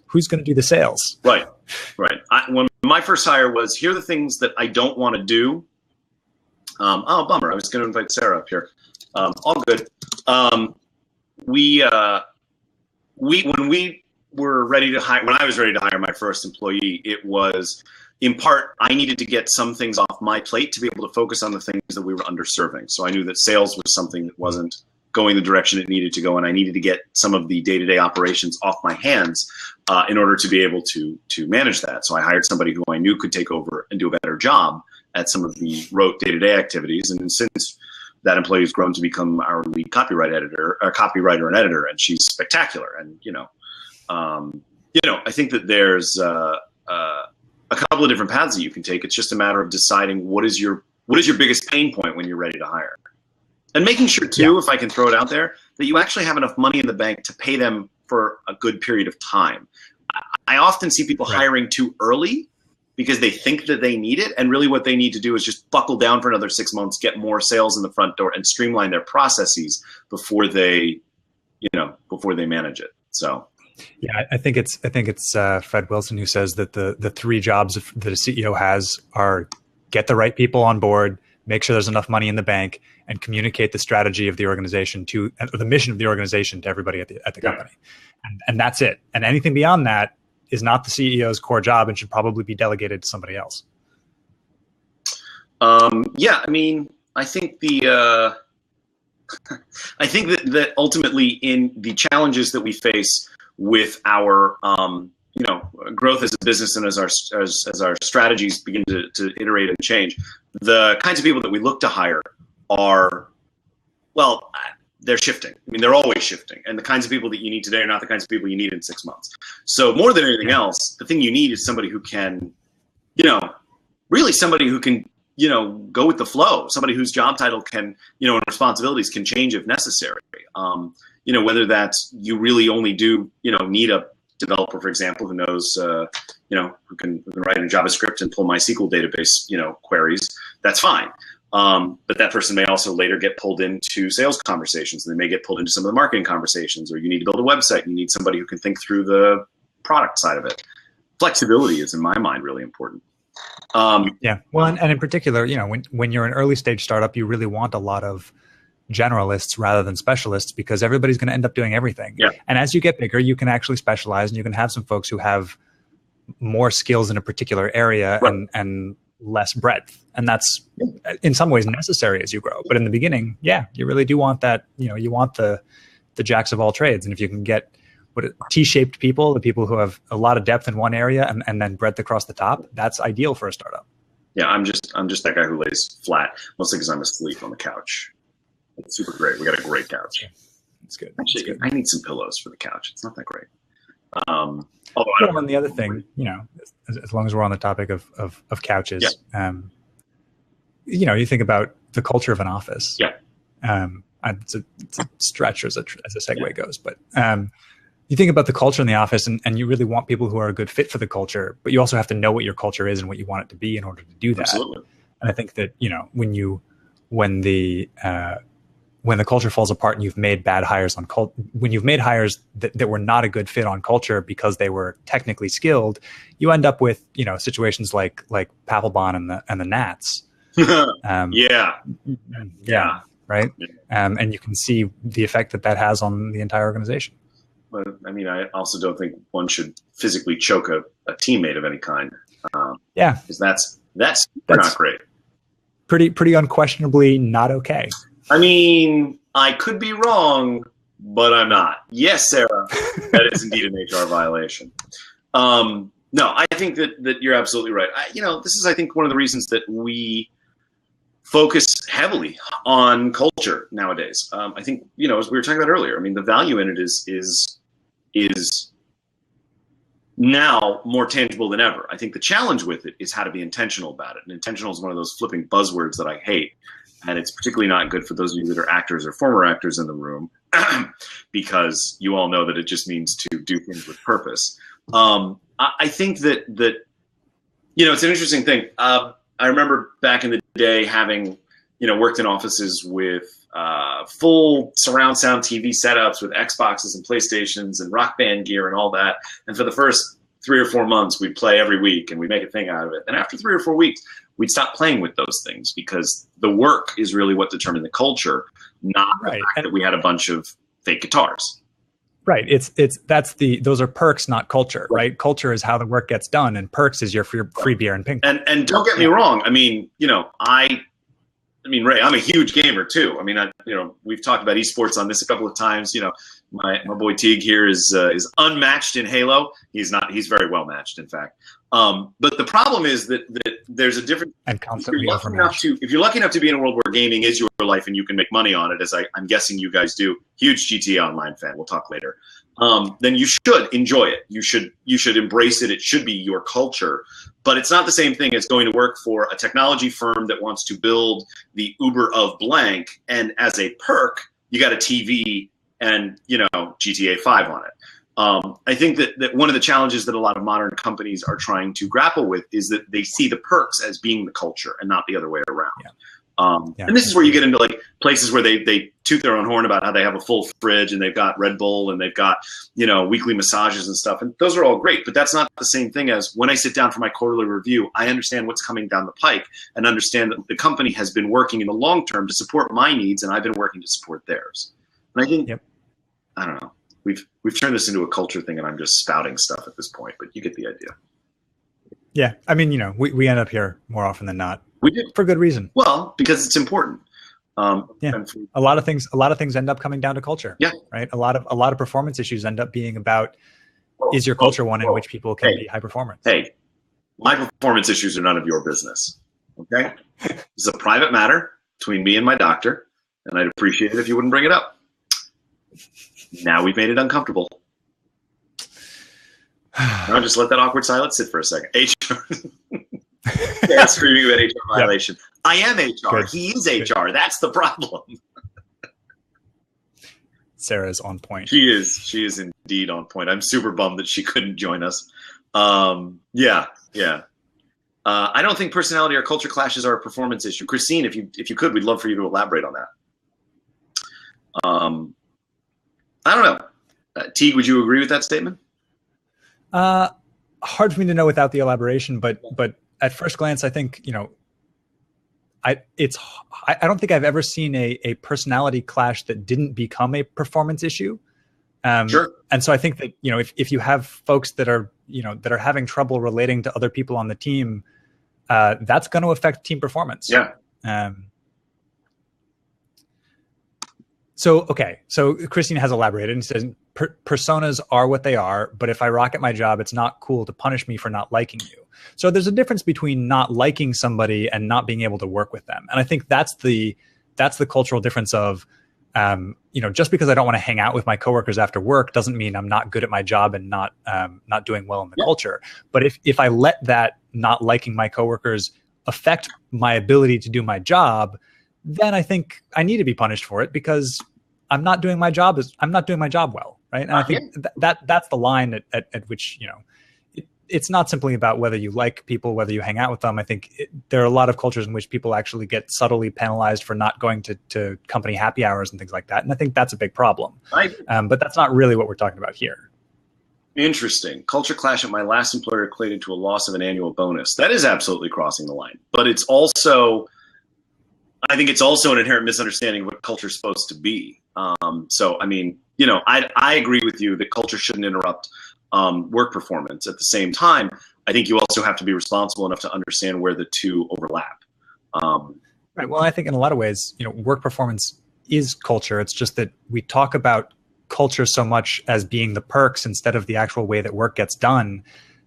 who's going to do the sales? Right. When my first hire was, here are the things that I don't want to do. Oh, bummer. I was going to invite Sarah up here. All good. When we were ready to hire, when I was ready to hire my first employee, it was, in part, I needed to get some things off my plate to be able to focus on the things that we were underserving. So I knew that sales was something that wasn't going the direction it needed to go, and I needed to get some of the day-to-day operations off my hands in order to be able to manage that. So I hired somebody who I knew could take over and do a better job at some of the rote day-to-day activities. And since that employee has grown to become our lead copywriter and editor, and she's spectacular. And I think that there's a couple of different paths that you can take. It's just a matter of deciding what is your biggest pain point when you're ready to hire, and making sure too, if I can throw it out there, that you actually have enough money in the bank to pay them for a good period of time. I often see people hiring too early because they think that they need it, and really what they need to do is just buckle down for another 6 months, get more sales in the front door, and streamline their processes before they manage it. So. Yeah, I think it's Fred Wilson who says that the 3 jobs that a CEO has are get the right people on board, make sure there's enough money in the bank, and communicate the strategy of the organization or the mission of the organization to everybody at the company. And that's it. And anything beyond that is not the CEO's core job and should probably be delegated to somebody else. I think that ultimately in the challenges that we face with our growth as a business and as our strategies begin to iterate and change, the kinds of people that we look to hire are, well, they're shifting. I mean, they're always shifting. And the kinds of people that you need today are not the kinds of people you need in 6 months. So more than anything else, the thing you need is somebody who can, really somebody who can, go with the flow, somebody whose job title can, and responsibilities can change if necessary. Whether that's you really only do, need a developer, for example, who knows, who can write in JavaScript and pull MySQL database, queries, that's fine. But that person may also later get pulled into sales conversations, and they may get pulled into some of the marketing conversations, or you need to build a website, and you need somebody who can think through the product side of it. Flexibility is, in my mind, really important. Yeah. Well, and in particular, when you're an early stage startup, you really want a lot of generalists rather than specialists, because everybody's going to end up doing everything. Yeah. And as you get bigger, you can actually specialize, and you can have some folks who have more skills in a particular area, right, and less breadth. And that's in some ways necessary as you grow. But in the beginning, you really do want that, you want the jacks of all trades. And if you can get T-shaped people, the people who have a lot of depth in one area and then breadth across the top, that's ideal for a startup. Yeah, I'm just that guy who lays flat, mostly because I'm asleep on the couch. It's super great. We got a great couch. It's good. Actually, it's good. I need some pillows for the couch. It's not that great. And the other thing, as long as we're on the topic of couches, you think about the culture of an office. Yeah. It's a stretch as a segue goes, but you think about the culture in the office, and you really want people who are a good fit for the culture, but you also have to know what your culture is and what you want it to be in order to do that. Absolutely. And I think that, when the culture falls apart and you've made bad hires when you've made hires that were not a good fit on culture because they were technically skilled, you end up with, situations like Papelbon and the Gnats. Right. Yeah. And you can see the effect that has on the entire organization. But I mean, I also don't think one should physically choke a teammate of any kind. Because that's not great. Pretty unquestionably not okay. I mean, I could be wrong, but I'm not. Yes, Sarah, that is indeed an HR violation. No, I think that you're absolutely right. This is, I think, one of the reasons that we focus heavily on culture nowadays. I think, as we were talking about earlier, I mean, the value in it is now more tangible than ever. I think the challenge with it is how to be intentional about it. And intentional is one of those flipping buzzwords that I hate. And it's particularly not good for those of you that are actors or former actors in the room, because you all know that it just means to do things with purpose. I think that it's an interesting thing. I remember back in the day having, worked in offices with full surround sound TV setups with Xboxes and PlayStations and Rock Band gear and all that. And for the first 3 or 4 months, we'd play every week and we'd make a thing out of it. And after 3 or 4 weeks, we'd stop playing with those things, because the work is really what determined the culture, not the fact that we had a bunch of fake guitars. Right. Those are perks, not culture, right? Culture is how the work gets done, and perks is your free beer and ping-pong. And don't get me wrong. I mean, Ray, I'm a huge gamer too. I mean, we've talked about esports on this a couple of times. My boy Teague here is unmatched in Halo. He's not. He's very well matched, in fact. But the problem is that there's a difference. And constantly if you're lucky enough to be in a world where gaming is your life and you can make money on it, as I'm guessing you guys do, huge GTA Online fan. We'll talk later. Then you should enjoy it. You should embrace it. It should be your culture. But it's not the same thing as going to work for a technology firm that wants to build the Uber of blank, and as a perk, you got a TV and GTA 5 on it. I think that one of the challenges that a lot of modern companies are trying to grapple with is that they see the perks as being the culture and not the other way around. And this is where you get into like places where they toot their own horn about how they have a full fridge and they've got Red Bull and they've got, weekly massages and stuff. And those are all great, but that's not the same thing as when I sit down for my quarterly review, I understand what's coming down the pike and understand that the company has been working in the long term to support my needs, and I've been working to support theirs. And I think, I don't know, we've turned this into a culture thing, and I'm just spouting stuff at this point, but you get the idea. Yeah. I mean, we end up here more often than not. We do, for good reason. Well, because it's important. A lot of things end up coming down to culture. Yeah. Right. A lot of performance issues end up being about, is your culture one in which people can be high performers? Hey, my performance issues are none of your business. Okay. This is a private matter between me and my doctor, and I'd appreciate it if you wouldn't bring it up. Now we've made it uncomfortable. Now just let that awkward silence sit for a second. HR. Yeah, screaming about HR violation. Yep. I am HR. Good. He is HR. Good. That's the problem. Sarah's on point. She is indeed on point. I'm super bummed that she couldn't join us. Yeah. I don't think personality or culture clashes are a performance issue. Christine, if you could, we'd love for you to elaborate on that. I don't know. Teague, would you agree with that statement? Hard for me to know without the elaboration, but at first glance, I think, I don't think I've ever seen a personality clash that didn't become a performance issue. Sure. And so I think that, if you have folks that are having trouble relating to other people on the team, that's going to affect team performance. Yeah. So Christine has elaborated and says, personas are what they are, but if I rock at my job, it's not cool to punish me for not liking you. So there's a difference between not liking somebody and not being able to work with them. And I think that's the cultural difference of, just because I don't want to hang out with my coworkers after work doesn't mean I'm not good at my job and not doing well in the culture. But if I let that not liking my coworkers affect my ability to do my job, then I think I need to be punished for it because I'm not doing my job well, right? And I think that's the line at which it's not simply about whether you like people, whether you hang out with them. I think there are a lot of cultures in which people actually get subtly penalized for not going to company happy hours and things like that. And I think that's a big problem. But that's not really what we're talking about here. Interesting. Culture clash at my last employer equated to a loss of an annual bonus. That is absolutely crossing the line. But I think it's also an inherent misunderstanding of what culture is supposed to be. I agree with you that culture shouldn't interrupt work performance. At the same time, I think you also have to be responsible enough to understand where the two overlap. Right. Well, I think in a lot of ways, work performance is culture. It's just that we talk about culture so much as being the perks instead of the actual way that work gets done,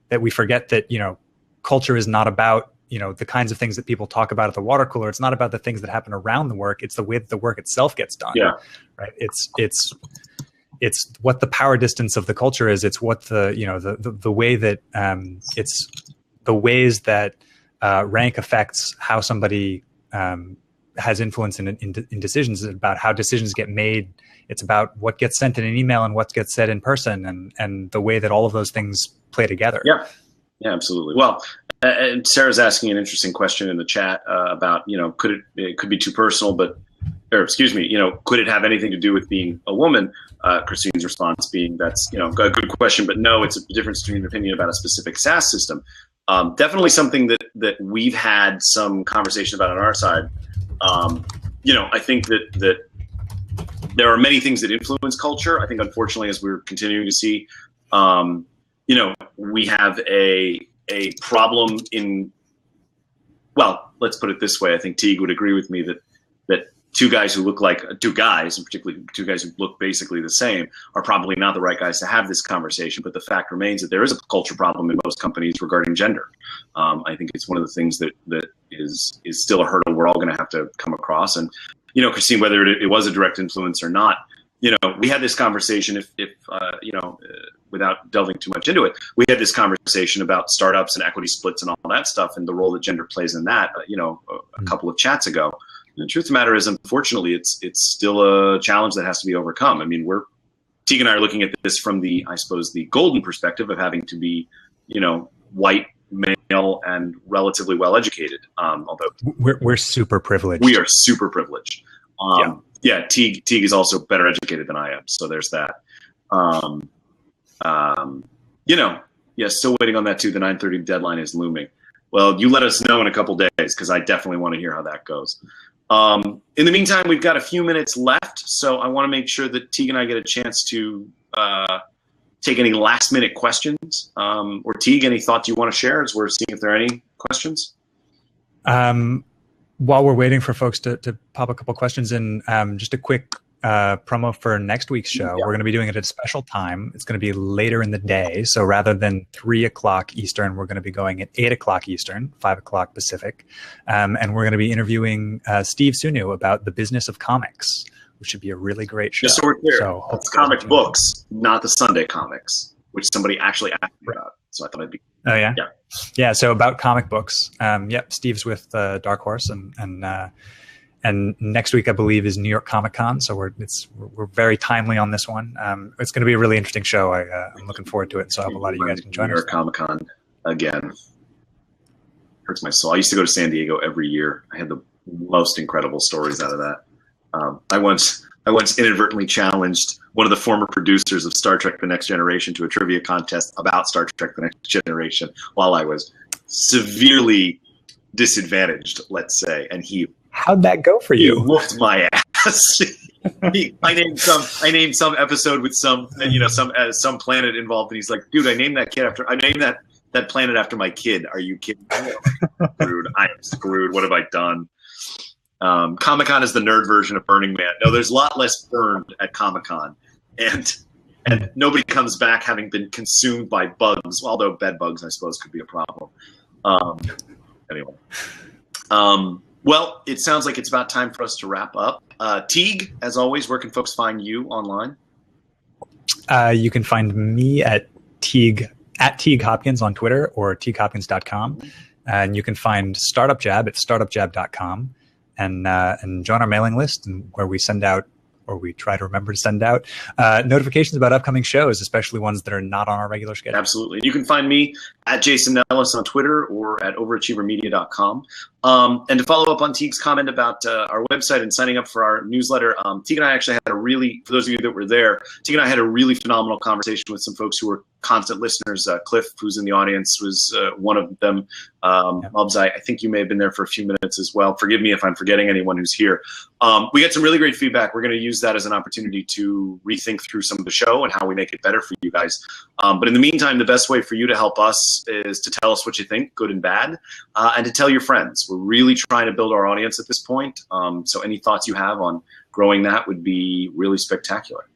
that we forget that, culture is not about, the kinds of things that people talk about at the water cooler. It's not about the things that happen around the work. It's the way that the work itself gets done. Yeah. Right. It's what the power distance of the culture is. It's what the way that it's the ways that rank affects how somebody has influence in decisions. It's about how decisions get made. It's about what gets sent in an email and what gets said in person, and the way that all of those things play together. Yeah, absolutely. Well, and Sarah's asking an interesting question in the chat about could it be too personal, could it have anything to do with being a woman? Christine's response being that's a good question, but no, it's a difference between an opinion about a specific SaaS system. Definitely something that we've had some conversation about on our side. I think that there are many things that influence culture. I think unfortunately, as we're continuing to see, we have a problem in. Well, let's put it this way. I think Teague would agree with me that two guys who look like two guys, and particularly two guys who look basically the same, are probably not the right guys to have this conversation. But the fact remains that there is a culture problem in most companies regarding gender. I think it's one of the things that is still a hurdle we're all going to have to come across. And Christine, whether it was a direct influence or not, we had this conversation. Without delving too much into it, we had this conversation about startups and equity splits and all that stuff, and the role that gender plays in that. A couple of chats ago. And the truth of the matter is, unfortunately, it's still a challenge that has to be overcome. I mean, Teague and I are looking at this from the golden perspective of having to be, white, male, and relatively well educated. Although we're super privileged. We are super privileged. Teague is also better educated than I am. So there's that. Still waiting on that too. The 9:30 deadline is looming. Well, you let us know in a couple days because I definitely want to hear how that goes. In the meantime, we've got a few minutes left, so I want to make sure that Teague and I get a chance to take any last-minute questions. Or Teague, any thoughts you want to share as we're seeing if there are any questions? While we're waiting for folks to pop a couple questions in, just a quick promo for next week's show. Yeah. We're going to be doing it at a special time. It's going to be later in the day. So rather than 3:00 Eastern, we're going to be going at 8:00 Eastern, 5:00 Pacific. And we're going to be interviewing Steve Sunu about the business of comics, which should be a really great show. Just so we're clear, So it's comic books, not the Sunday comics, which somebody actually asked me about. So I thought I'd be. Oh yeah, yeah, yeah. So about comic books. Yep, Steve's with Dark Horse, and next week I believe is New York Comic Con. So we're very timely on this one. It's going to be a really interesting show. I'm looking forward to it. So I hope a lot of you guys can join us. New York Comic Con again. Hurts my soul. I used to go to San Diego every year. I had the most incredible stories out of that. I once inadvertently challenged one of the former producers of Star Trek: The Next Generation to a trivia contest about Star Trek: The Next Generation while I was severely disadvantaged, let's say, and how'd that go for you? He whooped my ass. I named some episode with some planet involved, and he's like, "Dude, I named that planet after my kid. Are you kidding me?" Screwed. I am screwed. What have I done? Comic-Con is the nerd version of Burning Man. No, there's a lot less burned at Comic-Con, and nobody comes back having been consumed by bugs. Although bed bugs, I suppose, could be a problem. Anyway, well, it sounds like it's about time for us to wrap up. Teague, as always, where can folks find you online? You can find me at Teague Hopkins on Twitter or teaguehopkins.com. And you can find StartupJab at startupjab.com and join our mailing list, and where we send out, or we try to remember to send out, notifications about upcoming shows, especially ones that are not on our regular schedule. Absolutely. You can find me at Jason Nellis on Twitter or at overachievermedia.com. And to follow up on Teague's comment about our website and signing up for our newsletter, Teague and I actually had for those of you that were there, Teague and I had a really phenomenal conversation with some folks who were constant listeners. Cliff, who's in the audience, was one of them. Mubs, I think you may have been there for a few minutes as well. Forgive me if I'm forgetting anyone who's here. We got some really great feedback. We're going to use that as an opportunity to rethink through some of the show and how we make it better for you guys. But in the meantime, the best way for you to help us is to tell us what you think, good and bad, and to tell your friends. We're really trying to build our audience at this point. So any thoughts you have on growing that would be really spectacular.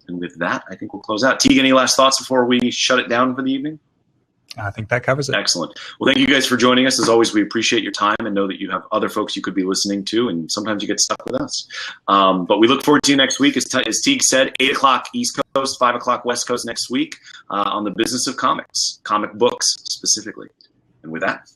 And with that, I think we'll close out. Teague, any last thoughts before we shut it down for the evening? I think that covers it. Excellent. Well, thank you guys for joining us. As always, we appreciate your time and know that you have other folks you could be listening to, and sometimes you get stuck with us. But we look forward to you next week. As Teague said, 8 o'clock East Coast, 5 o'clock West Coast next week on the business of comics, comic books specifically. And with that,